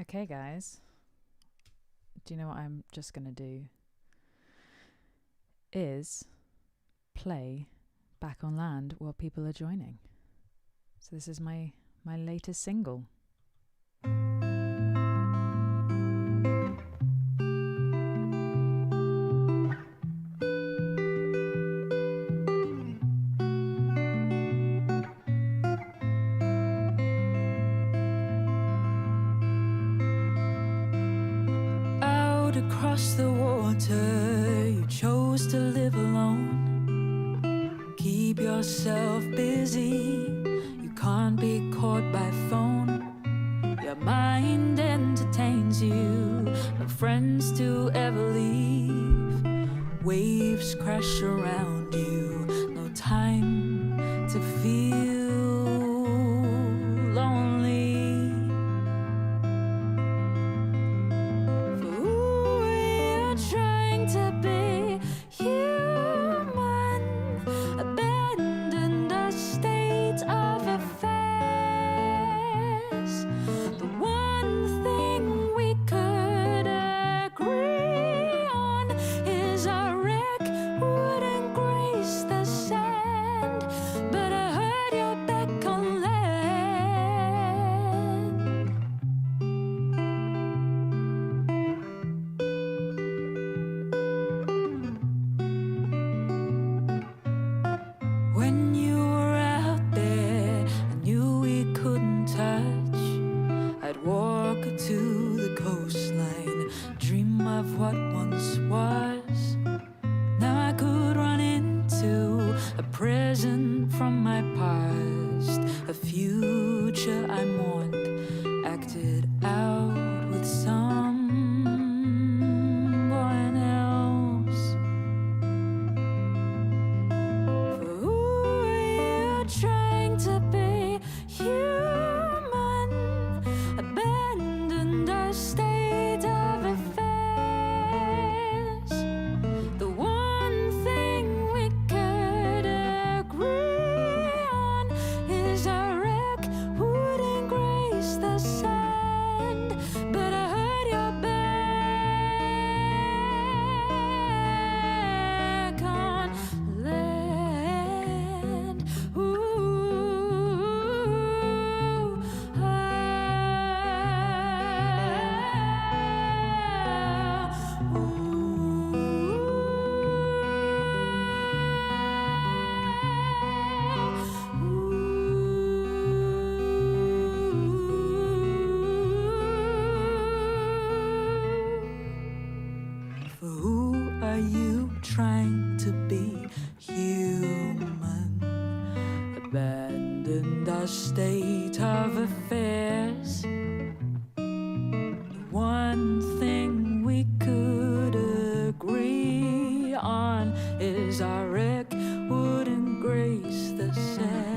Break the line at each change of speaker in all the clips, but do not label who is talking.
Okay, guys. Do you know what I'm just going to do? Is play Back on Land while people are joining. So this is my latest single.
Out across the water, you chose to live alone. Keep yourself busy, you can't be caught by phone. Your mind entertains you, no friends to ever leave. Waves crash around you, no time to feel lonely. For we're trying to be human, abandoned a state of affairs. The one thing we could agree on is our wreck wouldn't grace the sand, but I heard you're back on land. When you were out there, I knew we couldn't touch. I'd walk to the coastline, dream of what once was. Now I could run into a present from my past, a future I mourned, acted out with someone else. For we're trying to be human, abandoned a state of affairs. The one thing we could agree on is our wreck wouldn't grace the sand, but I heard you're back on land. For who are you trying to be human? Abandoned our state of affairs. The one thing we could agree on is our wreck wouldn't grace the sand.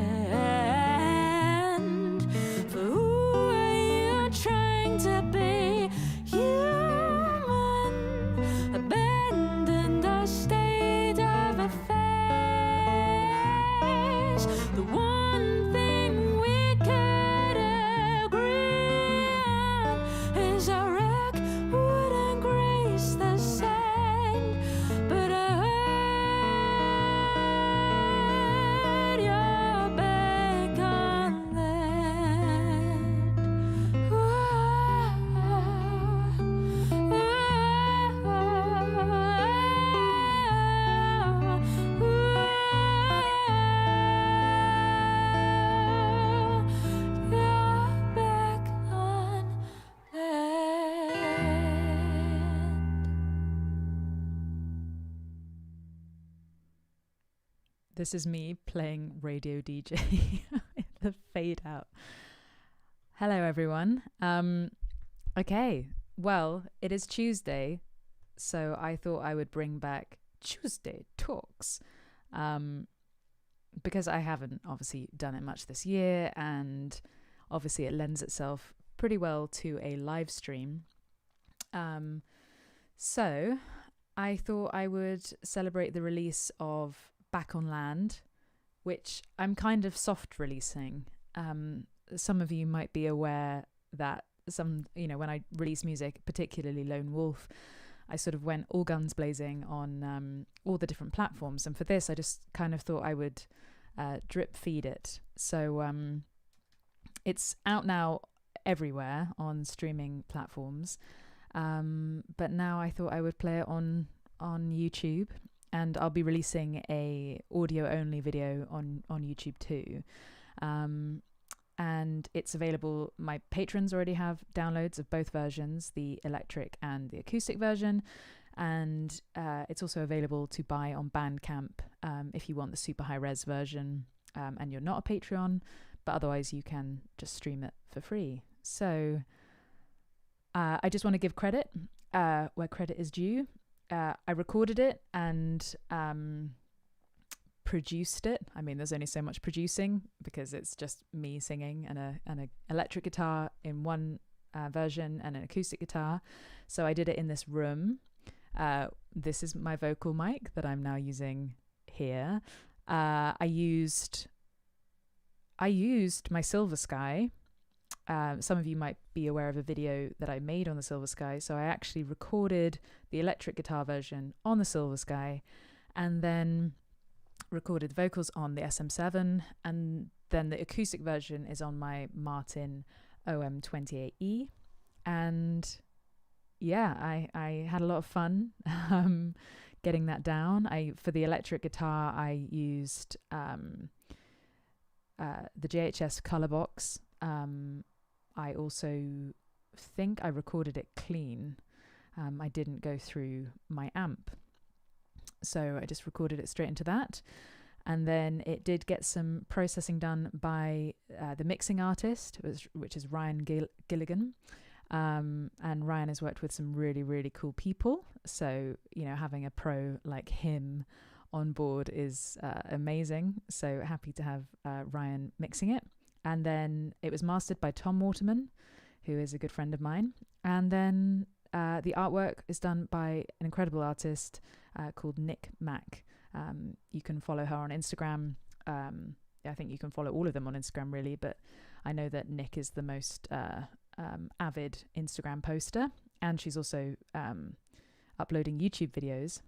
For who are you trying to be human? Abandoned our state of affairs. The one thing we could agree on is our wreck wouldn't grace the sand, but I heard you're back on land. You're back on land.
This is me playing radio DJ in the fade out. Hello, everyone. Okay, well, it is Tuesday, so I thought I would bring back Tuesday Talks, because I haven't obviously done it much this year, and obviously it lends itself pretty well to a live stream. So I thought I would celebrate the release of Back on Land, which I'm kind of soft releasing. Some of you might be aware that when I release music, particularly Lone Wolf, I sort of went all guns blazing on all the different platforms. And for this, I just kind of thought I would drip feed it. So it's out now everywhere on streaming platforms. But now I thought I would play it on YouTube, and I'll be releasing a audio only video on YouTube too. And it's available. My patrons already have downloads of both versions, the electric and the acoustic version. And it's also available to buy on Bandcamp if you want the super high res version and you're not a Patreon, but otherwise you can just stream it for free. So I just want to give credit where credit is due. I recorded it and produced it. I mean, there's only so much producing because it's just me singing and an electric guitar in one version and an acoustic guitar. So I did it in this room. This is my vocal mic that I'm now using here. I used my Silver Sky. Some of you might be aware of a video that I made on the Silver Sky. So I actually recorded the electric guitar version on the Silver Sky and then recorded the vocals on the SM7, and then the acoustic version is on my Martin OM28E. And yeah, I had a lot of fun getting that down. For the electric guitar, I used the JHS color box. I also think I recorded it clean. I didn't go through my amp. So I just recorded it straight into that. And then it did get some processing done by the mixing artist, which is Ryan Gilligan. And Ryan has worked with some really, really cool people. So, having a pro like him on board is amazing. So happy to have Ryan mixing it. And then it was mastered by Tom Waterman, who is a good friend of mine. And then the artwork is done by an incredible artist called Nick Mack. You can follow her on Instagram. I think you can follow all of them on Instagram, really. But I know that Nick is the most avid Instagram poster. And she's also uploading YouTube videos.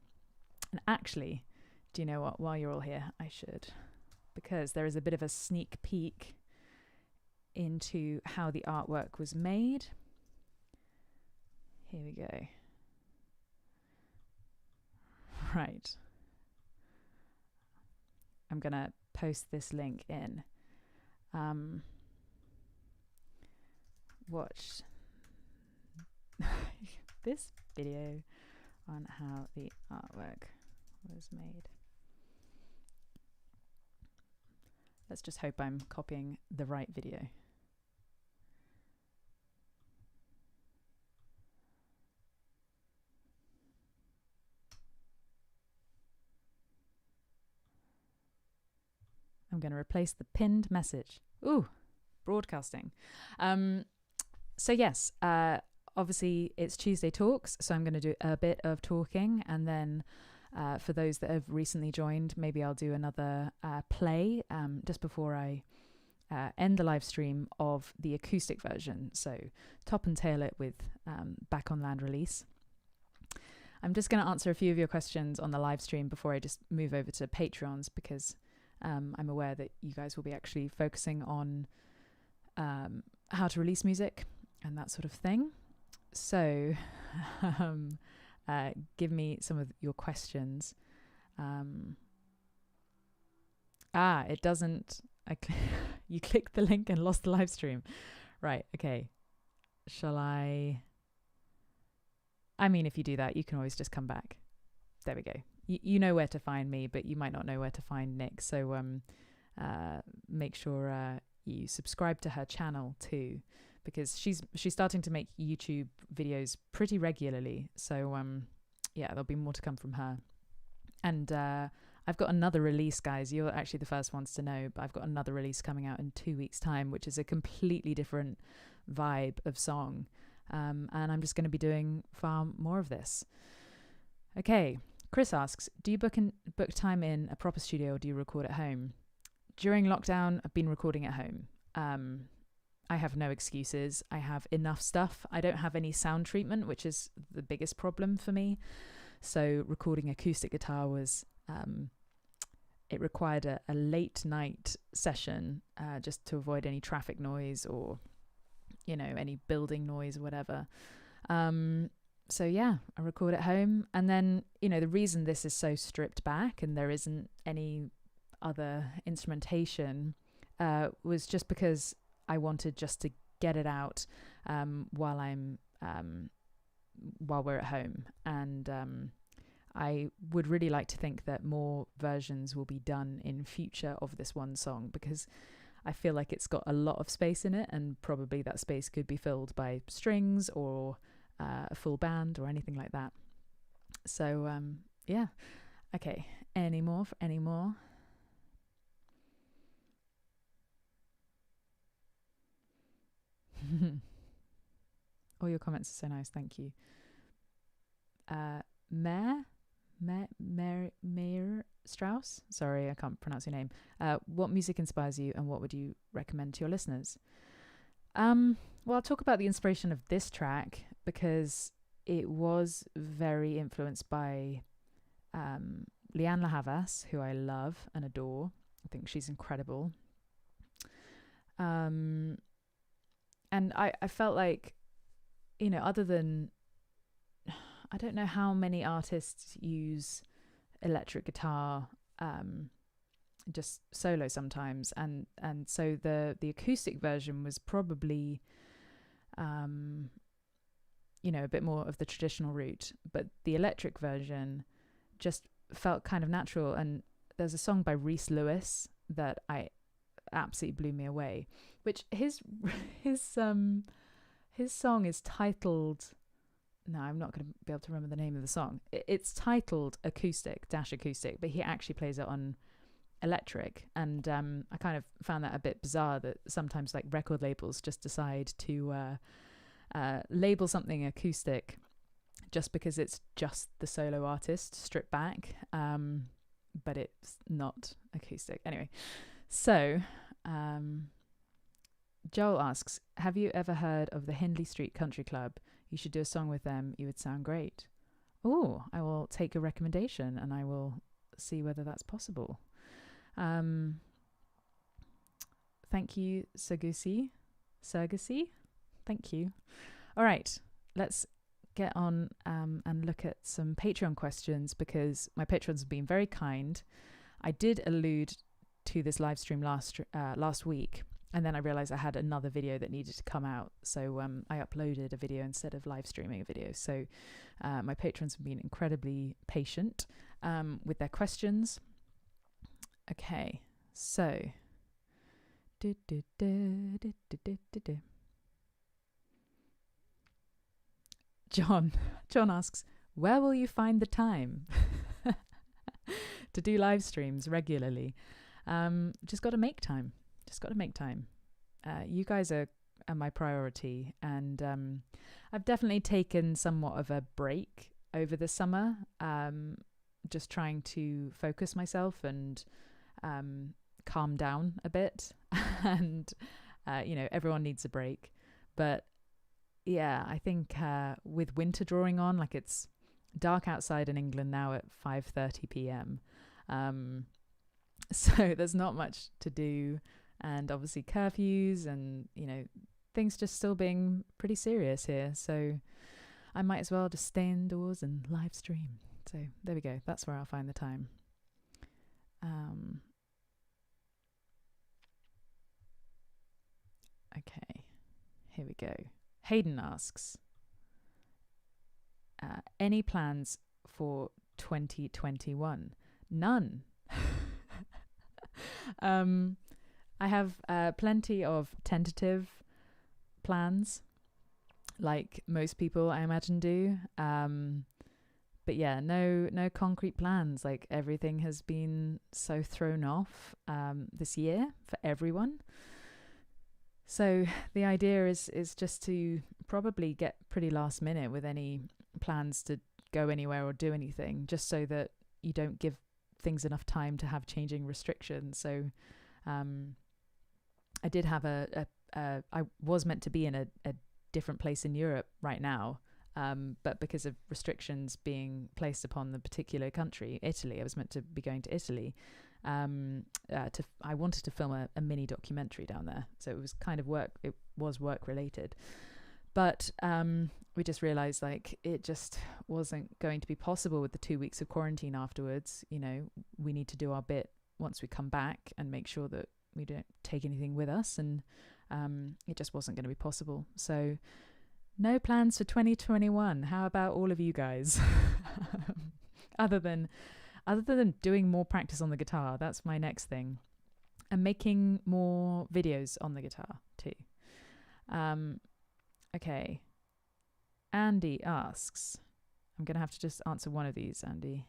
And actually, do you know what? While you're all here, I should. Because there is a bit of a sneak peek into how the artwork was made. Here we go. Right. I'm going to post this link in. Watch this video on how the artwork was made. Let's just hope I'm copying the right video. I'm going to replace the pinned message. Ooh, broadcasting. So yes, obviously it's Tuesday Talks, so I'm going to do a bit of talking, and then for those that have recently joined, maybe I'll do another play just before I end the live stream of the acoustic version. So top and tail it with Back on Land release. I'm just going to answer a few of your questions on the live stream before I just move over to Patreons, because I'm aware that you guys will be actually focusing on how to release music and that sort of thing. So give me some of your questions. It doesn't. You clicked the link and lost the live stream. Right, okay. Shall I? I mean, if you do that, you can always just come back. There we go. You know where to find me, but you might not know where to find Nick. So make sure you subscribe to her channel too, because she's starting to make YouTube videos pretty regularly. So yeah, there'll be more to come from her. And I've got another release, guys. You're actually the first ones to know, but I've got another release coming out in 2 weeks' time, which is a completely different vibe of song. And I'm just going to be doing far more of this. Okay. Chris asks, do you book time in a proper studio, or do you record at home? During lockdown, I've been recording at home. I have no excuses. I have enough stuff. I don't have any sound treatment, which is the biggest problem for me. So recording acoustic guitar was, it required a late night session just to avoid any traffic noise or, any building noise or whatever. So yeah, I record at home. And then, the reason this is so stripped back and there isn't any other instrumentation was just because I wanted just to get it out while we're at home. And I would really like to think that more versions will be done in future of this one song, because I feel like it's got a lot of space in it, and probably that space could be filled by strings or a full band or anything like that. So yeah, okay. Any more? All your comments are so nice, thank you. Mayer Strauss, sorry, I can't pronounce your name. What music inspires you, and what would you recommend to your listeners? Well, I'll talk about the inspiration of this track because it was very influenced by Lianne La Havas, who I love and adore. I think she's incredible. And I felt like, other than, I don't know how many artists use electric guitar just solo sometimes, and so the acoustic version was probably a bit more of the traditional route, but the electric version just felt kind of natural. And there's a song by Rhys Lewis that I absolutely blew me away, which his song is titled, no, I'm not going to be able to remember the name of the song. It's titled Acoustic, but he actually plays it on electric. And I kind of found that a bit bizarre that sometimes like record labels just decide to label something acoustic just because it's just the solo artist stripped back, but it's not acoustic. Anyway, so Joel asks, have you ever heard of the Hindley Street Country Club? You should do a song with them. You would sound great. Oh, I will take a recommendation and I will see whether that's possible. Thank you, Sergusi. Thank you. All right, let's get on and look at some Patreon questions, because my patrons have been very kind. I did allude to this live stream last week, and then I realized I had another video that needed to come out, so I uploaded a video instead of live streaming a video. So my patrons have been incredibly patient with their questions. Okay, so John asks, where will you find the time to do live streams regularly? Just got to make time. You guys are my priority, and I've definitely taken somewhat of a break over the summer, just trying to focus myself and calm down a bit. And everyone needs a break, but yeah, I think with winter drawing on, like it's dark outside in England now at 5:30 p.m. So there's not much to do, and obviously curfews and things just still being pretty serious here. So I might as well just stay indoors and live stream. So there we go. That's where I'll find the time. Okay, here we go. Hayden asks, any plans for 2021? None. I have plenty of tentative plans, like most people I imagine do. But yeah, no concrete plans. Like everything has been so thrown off this year for everyone. So the idea is just to probably get pretty last minute with any plans to go anywhere or do anything, just so that you don't give things enough time to have changing restrictions. So I did have a I was meant to be in a different place in Europe right now, but because of restrictions being placed upon the particular country, Italy, I was meant to be going to Italy. I wanted to film a mini documentary down there, so it was kind of work. It was work related, but we just realized like it just wasn't going to be possible with the 2 weeks of quarantine afterwards. You know, we need to do our bit once we come back and make sure that we don't take anything with us, and it just wasn't going to be possible. So no plans for 2021. How about all of you guys? other than doing more practice on the guitar, that's my next thing, and making more videos on the guitar too. Okay. Andy asks, I'm going to have to just answer one of these, Andy.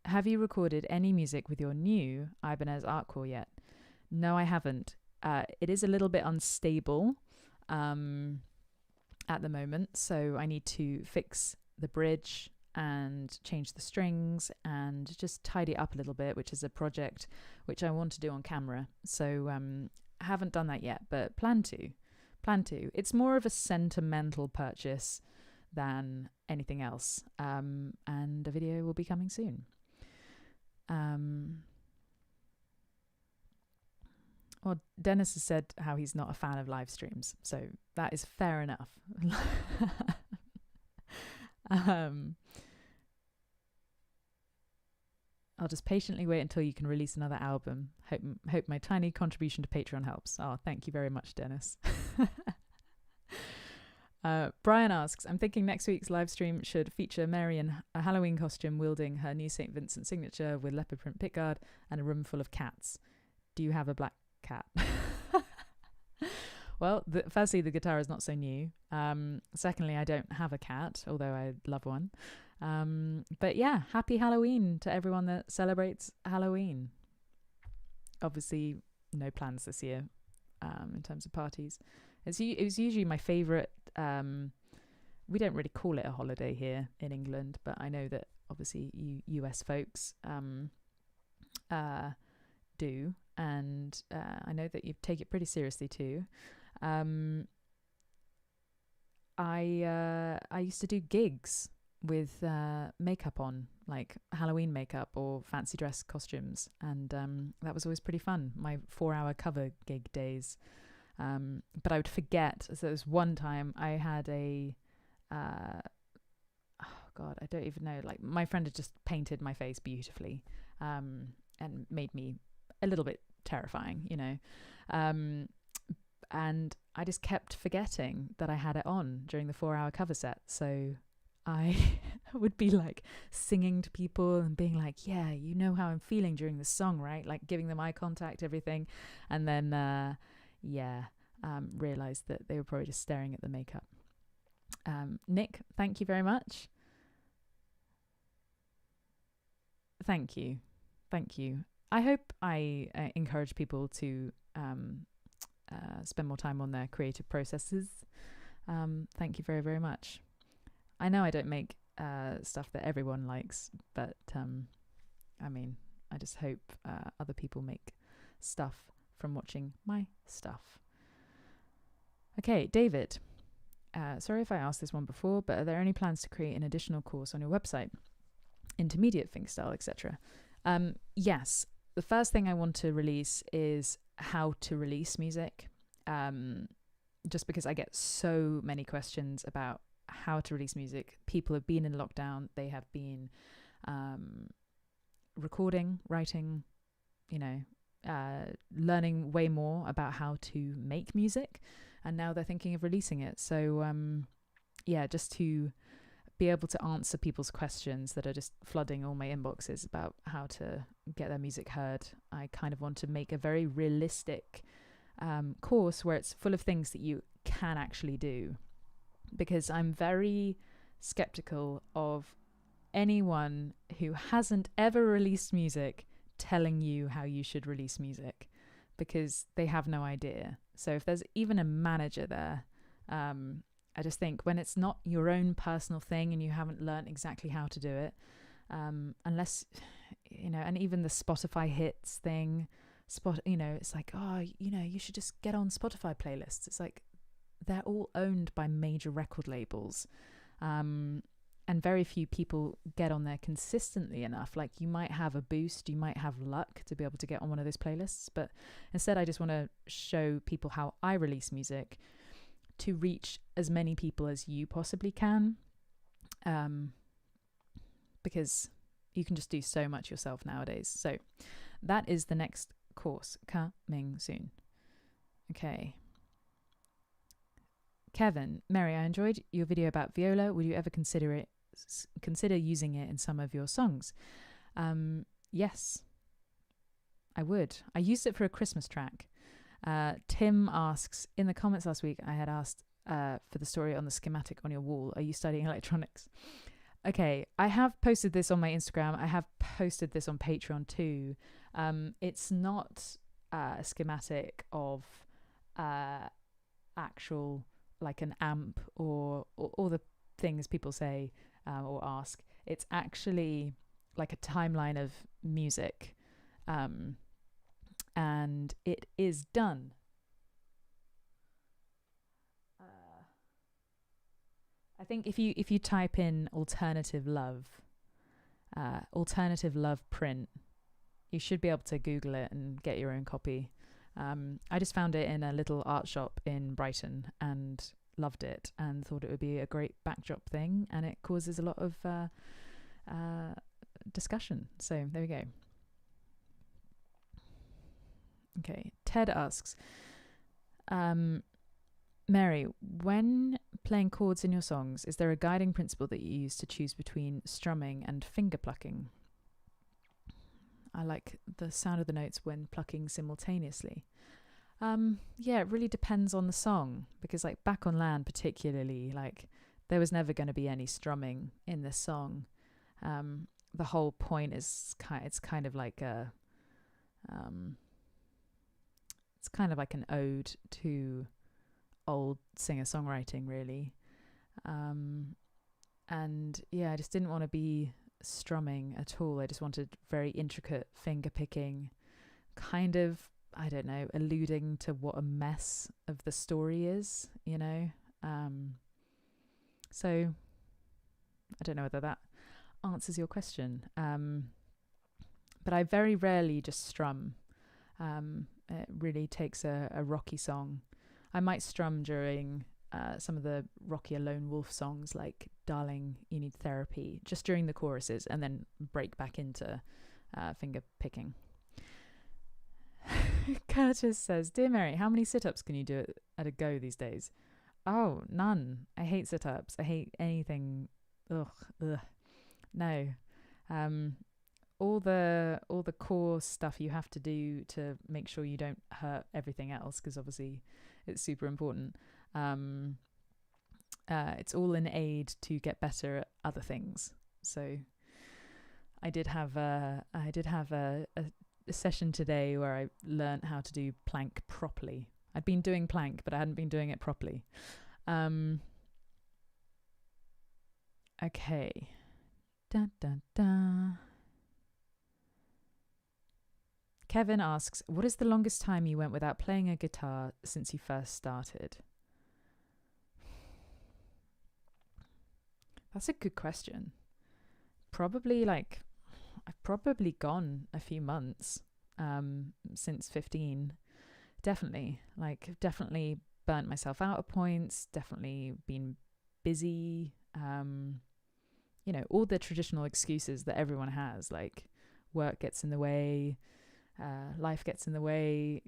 Have you recorded any music with your new Ibanez Art Core yet? No, I haven't. It is a little bit unstable at the moment, so I need to fix the bridge and change the strings and just tidy it up a little bit, which is a project which I want to do on camera. So I haven't done that yet, but plan to. It's more of a sentimental purchase than anything else, and a video will be coming soon. Well, Dennis has said how he's not a fan of live streams, so that is fair enough. I'll just patiently wait until you can release another album. Hope my tiny contribution to Patreon helps. Oh, thank you very much, Dennis. Brian asks, I'm thinking next week's live stream should feature Mary in a Halloween costume wielding her new St. Vincent signature with leopard print pickguard and a room full of cats. Do you have a black cat? Well, firstly, the guitar is not so new. Secondly, I don't have a cat, although I love one. But yeah, happy Halloween to everyone that celebrates Halloween. Obviously, no plans this year in terms of parties. It was usually my favourite. We don't really call it a holiday here in England, but I know that obviously you US folks do, and I know that you take it pretty seriously too. I used to do gigs with makeup on, like Halloween makeup or fancy dress costumes, and that was always pretty fun. My 4-hour cover gig days. But I would forget. So there was one time I had oh God, I don't even know. Like my friend had just painted my face beautifully, and made me a little bit terrifying, you know. And I just kept forgetting that I had it on during the 4-hour cover set. So I would be like singing to people and being like, yeah, you know how I'm feeling during the song, right? Like giving them eye contact, everything. And then, realized that they were probably just staring at the makeup. Nick, thank you very much. Thank you. I hope I encourage people to spend more time on their creative processes. Thank you very, very much. I know I don't make stuff that everyone likes, but I mean, I just hope other people make stuff from watching my stuff. Okay, David. Sorry if I asked this one before, but are there any plans to create an additional course on your website? Intermediate fingerstyle, etc. Yes. The first thing I want to release is how to release music. Just because I get so many questions about how to release music. People have been in lockdown. They have been recording, writing, learning way more about how to make music. And now they're thinking of releasing it. So, just to be able to answer people's questions that are just flooding all my inboxes about how to get their music heard, I kind of want to make a very realistic course where it's full of things that you can actually do. Because I'm very skeptical of anyone who hasn't ever released music telling you how you should release music, because they have no idea. So if there's even a manager there, I just think when it's not your own personal thing and you haven't learned exactly how to do it, unless and even the Spotify hits thing, it's like, oh, you should just get on Spotify playlists. It's like, they're all owned by major record labels. And very few people get on there consistently enough. Like, you might have a boost, you might have luck to be able to get on one of those playlists, but instead I just want to show people how I release music to reach as many people as you possibly can, because you can just do so much yourself nowadays. So that is the next course coming soon. Okay. Kevin, Mary, I enjoyed your video about viola. Would you ever consider using it in some of your songs? Yes, I would. I used it for a Christmas track. Tim asks, in the comments last week, I had asked for the story on the schematic on your wall. Are you studying electronics? Okay, I have posted this on my Instagram. I have posted this on Patreon too. It's not a schematic of actual, like, an amp or the things people say or ask. It's actually like a timeline of music, and it is done. I think if you type in alternative love print, you should be able to Google it and get your own copy. I just found it in a little art shop in Brighton and loved it and thought it would be a great backdrop thing, and it causes a lot of discussion. So there we go. Okay, Ted asks, Mary, when playing chords in your songs, is there a guiding principle that you use to choose between strumming and finger plucking? I like the sound of the notes when plucking simultaneously. Yeah, it really depends on the song, because like Back on Land particularly, like there was never going to be any strumming in this song. The whole point is it's kind of like a it's kind of like an ode to old singer-songwriting, really. And yeah, I just didn't want to be strumming at all. I just wanted very intricate finger picking, kind of, I don't know, alluding to what a mess of the story is, so I don't know whether that answers your question, but I very rarely just strum. It really takes a rocky song. I might strum during some of the rockier Lone Wolf songs, like Darling, You Need Therapy, just during the choruses, and then break back into finger picking. Curtis says, Dear Mary, how many sit-ups can you do at a go these days? Oh, none. I hate sit-ups. I hate anything. Ugh. No. All the core stuff you have to do to make sure you don't hurt everything else, because obviously it's super important. It's all in aid to get better at other things. So I did have a session today where I learned how to do plank properly. I'd been doing plank, but I hadn't been doing it properly. Okay. Dun, dun, dun. Kevin asks, what is the longest time you went without playing a guitar since you first started? That's a good question. Probably I've probably gone a few months since 15. Definitely. Definitely burnt myself out at points, definitely been busy. All the traditional excuses that everyone has, like work gets in the way, life gets in the way,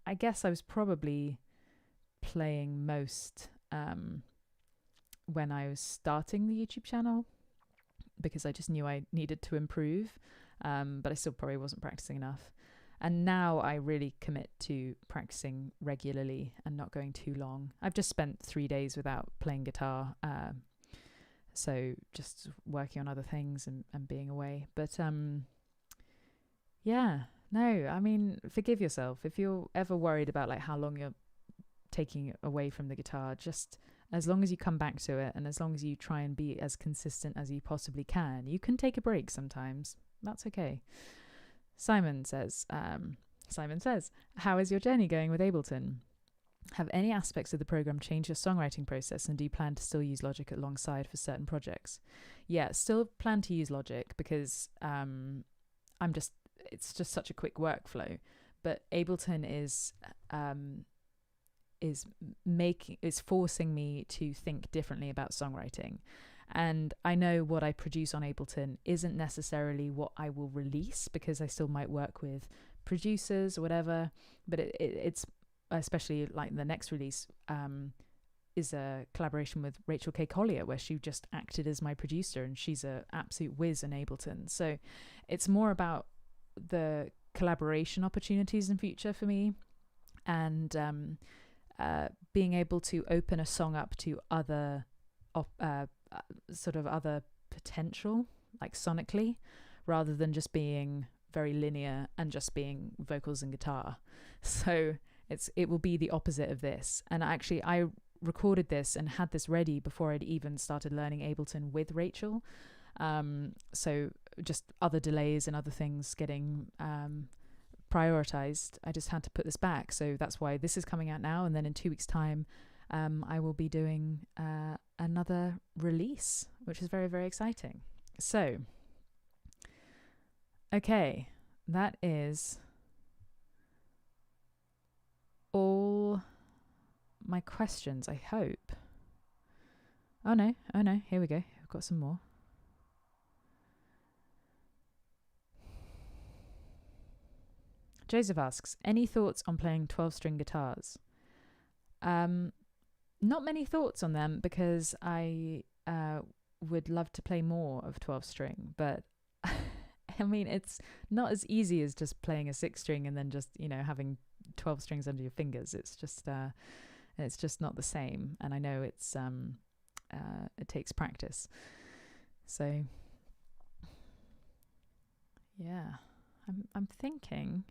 I guess I was probably playing most when I was starting the YouTube channel, because I just knew I needed to improve, but I still probably wasn't practicing enough. And now I really commit to practicing regularly and not going too long. I've just spent 3 days without playing guitar, so just working on other things and being away. But forgive yourself if you're ever worried about how long you're taking away from the guitar. Just as long as you come back to it and as long as you try and be as consistent as you possibly can, you can take a break sometimes. That's okay. Simon says, how is your journey going with Ableton? Have any aspects of the program changed your songwriting process, and do you plan to still use Logic alongside for certain projects? Yeah, still plan to use Logic because it's just such a quick workflow. But Ableton is forcing me to think differently about songwriting. And I know what I produce on Ableton isn't necessarily what I will release, because I still might work with producers or whatever. But it's especially like the next release is a collaboration with Rachel K. Collier, where she just acted as my producer, and she's an absolute whiz in Ableton. So it's more about the collaboration opportunities in future for me, and being able to open a song up to other other potential, like sonically, rather than just being very linear and just being vocals and guitar. So it will be the opposite of this. And actually I recorded this and had this ready before I'd even started learning Ableton with Rachel. So just other delays and other things getting prioritized, I just had to put this back. So that's why this is coming out now, and then in 2 weeks time I will be doing another release, which is very, very exciting. So okay, that is all my questions, I hope. Oh no, here we go, I've got some more. Joseph asks, any thoughts on playing 12-string guitars? Not many thoughts on them, because I would love to play more of 12-string, but I mean, it's not as easy as just playing a 6-string and then just, having 12 strings under your fingers. It's just not the same, and I know it takes practice. So yeah, I'm thinking,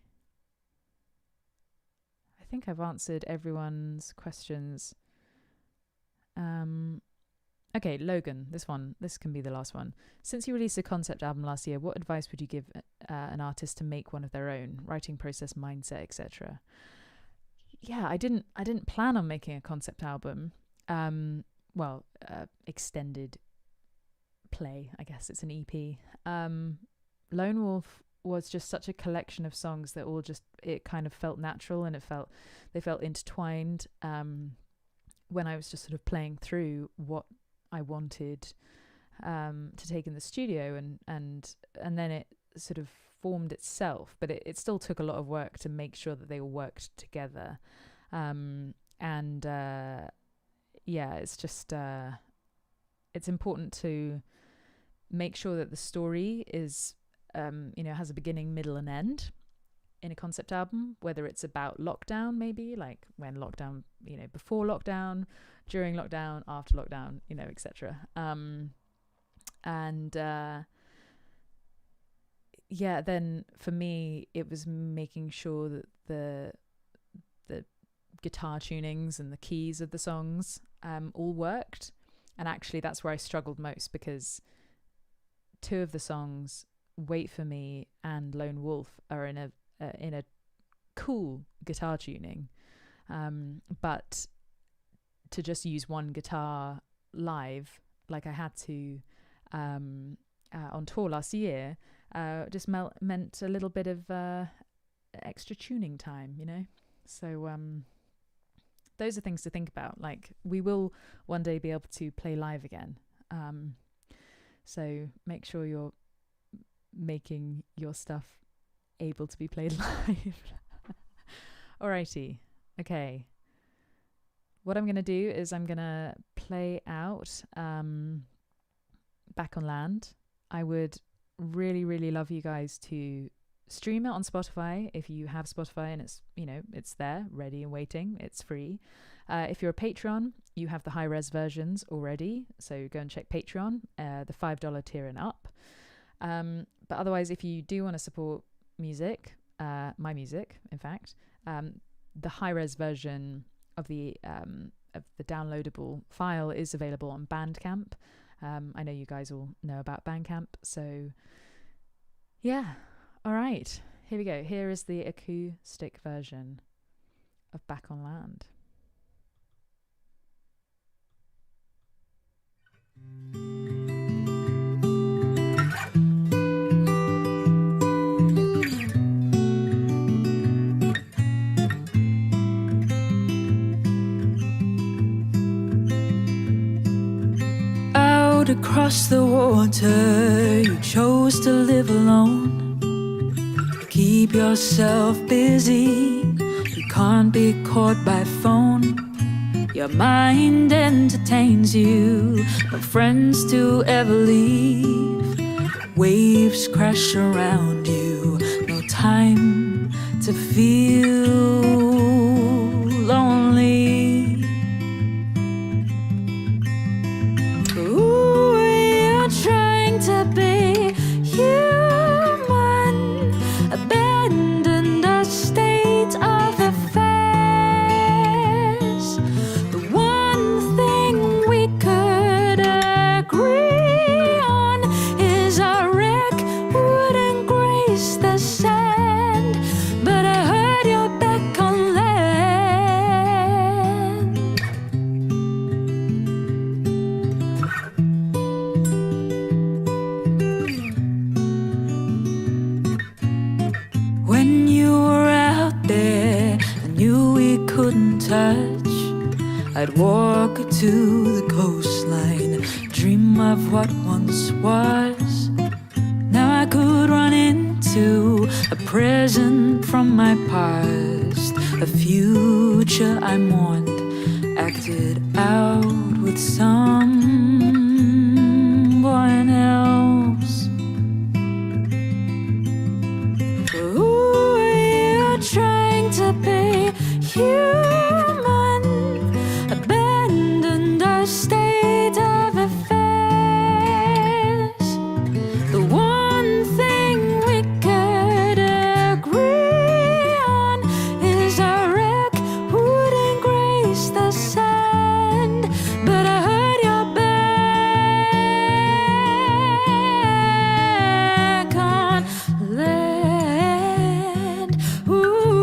I think I've answered everyone's questions. Okay, Logan, this can be the last one. Since you released a concept album last year, what advice would you give an artist to make one of their own? Writing process, mindset, etc. Yeah, I didn't plan on making a concept album. Extended play, I guess it's an EP. Lone Wolf was just such a collection of songs that it kind of felt natural, and they felt intertwined. When I was just sort of playing through what I wanted to take in the studio, and then it sort of formed itself, but it still took a lot of work to make sure that they all worked together. It's just it's important to make sure that the story is has a beginning, middle and end in a concept album, whether it's about lockdown, maybe like when lockdown, before lockdown, during lockdown, after lockdown, etc. Then for me it was making sure that the guitar tunings and the keys of the songs all worked. And actually that's where I struggled most, because 2 of the songs, Wait For Me and Lone Wolf, are in a cool guitar tuning, but to just use one guitar live like I had to on tour last year just meant a little bit of extra tuning time, so those are things to think about. Like, we will one day be able to play live again, so make sure you're making your stuff able to be played live. Alrighty, okay, what I'm gonna do is I'm gonna play out Back on Land. I would really, really love you guys to stream it on Spotify if you have Spotify, and it's there ready and waiting. It's free. If you're a Patreon, you have the high res versions already, so go and check Patreon, the $5 tier and up. But otherwise, if you do want to support music, my music, in fact, the high res version of the the downloadable file is available on Bandcamp. I know you guys all know about Bandcamp, so yeah. All right, here we go. Here is the acoustic version of Back on Land.
Out across the water, you chose to live alone. Keep yourself busy, you can't be caught by phone. Your mind entertains you, no friends to ever leave. Waves crash around you, no time to feel lonely. Ooh, you're trying to be human, abandon the state of affairs. The one thing we could agree on is our wreck wouldn't grace the sand. But I heard you're back on land. When you were out there, I knew we couldn't touch. I'd walk to the coastline, dream of what once was. Now I could run into a present from my past, a future I mourned, acted out with someone else. Ooh, you're trying to be human, abandon the state of affairs. The one thing we could agree on is our wreck wouldn't grace the sand. But I heard you're back on land. Ooh,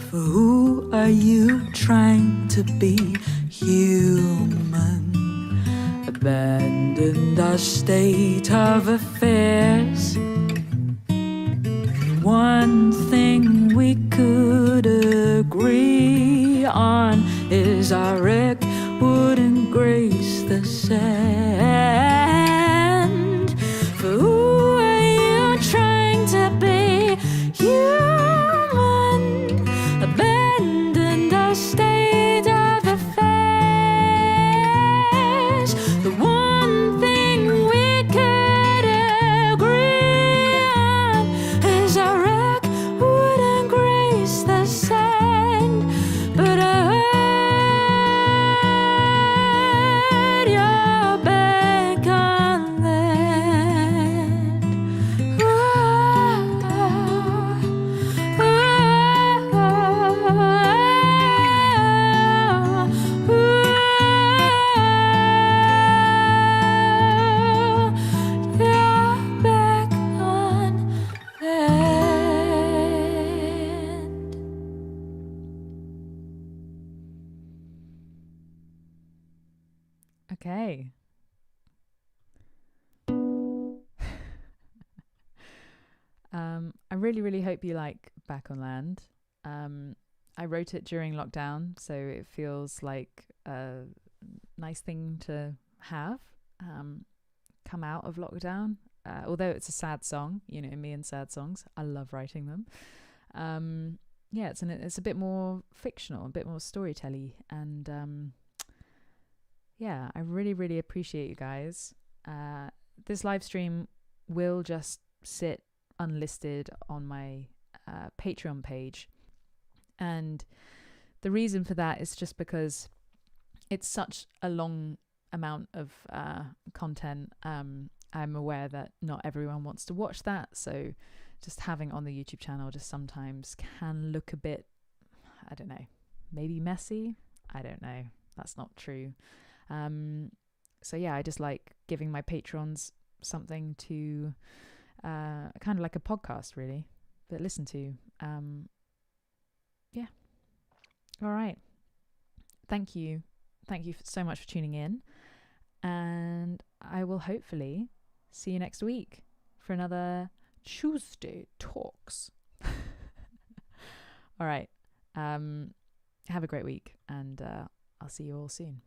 For who are you trying to be? Human, abandon the state of affairs. One thing we could agree on is our wreck wouldn't grace the sand. For who are you trying to be? Human, abandon the state of affairs. The one thing we could agree on is our wreck wouldn't grace the sand. But I heard you're back on land. You're back on land.
Okay. I really hope you like Back on Land. I wrote it during lockdown, so it feels like a nice thing to have come out of lockdown. Although it's a sad song, you know me and sad songs, I love writing them. Yeah, it's a bit more fictional, a bit more storytelly, and yeah, I really appreciate you guys. This live stream will just sit unlisted on my Patreon page. And the reason for that is just because it's such a long amount of content. I'm aware that not everyone wants to watch that, so just having on the YouTube channel just sometimes can look a bit, I don't know, maybe messy. I don't know. That's not true. So yeah, I just like giving my patrons something to kind of like a podcast, really, but listen to. Yeah. All right. Thank you. Thank you so much for tuning in. And I will hopefully see you next week for another Tuesday Talks. All right. Have a great week, and I'll see you all soon.